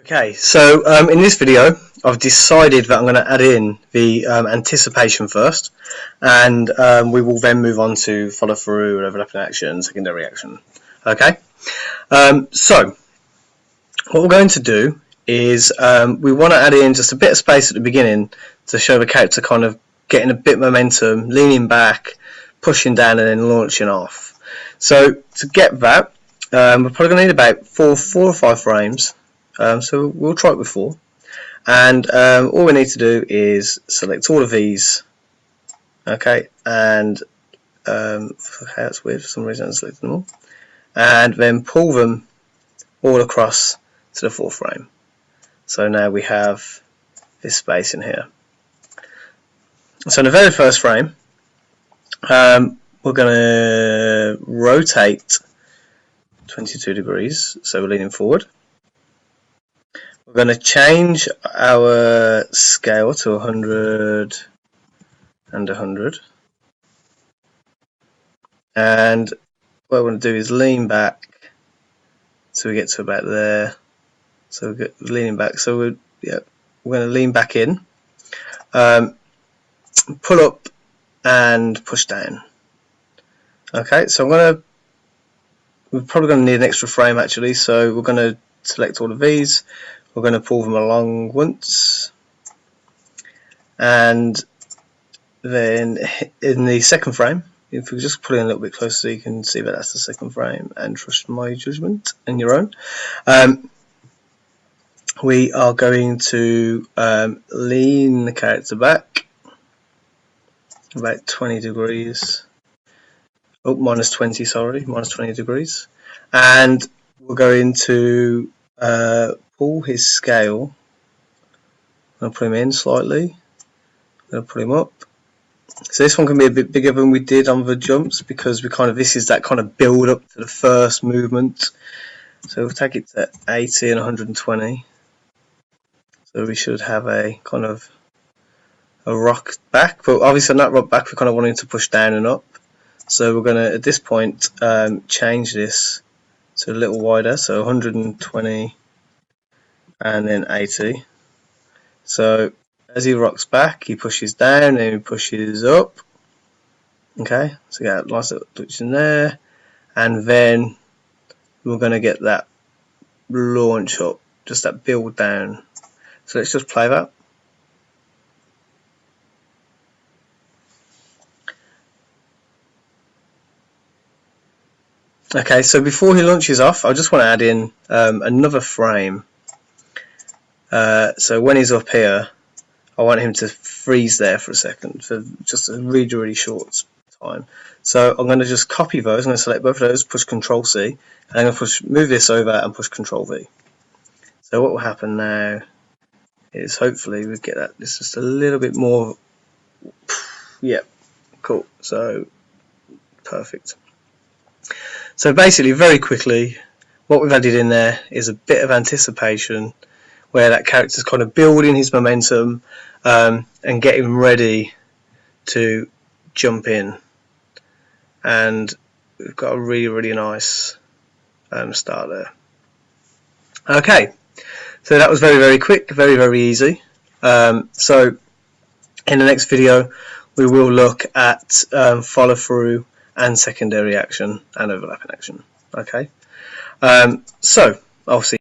Okay, so in this video I've decided that I'm going to add in the anticipation first, and we will then move on to follow through, overlapping action, secondary action. Okay, so what we're going to do is we want to add in just a bit of space at the beginning to show the character kind of getting a bit of momentum, leaning back, pushing down and then launching off. So to get that, we're probably going to need about four or five frames. So we'll try it with 4, and all we need to do is select all of these, okay, and okay, that's weird, for some reason I selected them all, and then pull them all across to the 4th frame. So now we have this space in here. So in the very first frame, we're going to rotate 22 degrees, so we're leaning forward. We're going to change our scale to 100 and 100, and what we're going to do is lean back so we get to about there. So we're leaning back, so we're going to lean back in, pull up and push down. Okay, so we're probably going to need an extra frame actually, so we're going to select all of these. We're going to pull them along once, and then in the second frame, if we just put it in a little bit closer so you can see that that's the second frame, and trust my judgment and your own, we are going to lean the character back about 20 degrees, minus 20, sorry, minus 20 degrees, and we're going to pull his scale. I'm going to put him in slightly. I'm going to put him up. So this one can be a bit bigger than we did on the jumps, because this is that kind of build up to the first movement. So we'll take it to 80 and 120. So we should have a kind of a rock back, but obviously not rock back. We're kind of wanting to push down and up. So we're going to, at this point, change this to a little wider. So 120. And then 80. So as he rocks back, he pushes down and he pushes up. Okay, so we got a nice little touch in there, and then we're going to get that launch up, just that build down. So let's just play that. Okay, so before he launches off, I just want to add in another frame. So when he's up here, I want him to freeze there for a second, for just a really short time. So I'm going to just copy those. I'm going to select both of those, push Control C, and I'm going to move this over and push Control V. So what will happen now is hopefully we get that. It's just a little bit more. Yeah, cool. So perfect. So basically, very quickly, what we've added in there is a bit of anticipation, where that character's kind of building his momentum and getting ready to jump in. And we've got a really nice start there. Okay, so that was very quick, very easy. So in the next video, we will look at follow through and secondary action and overlapping action. Okay, so I'll see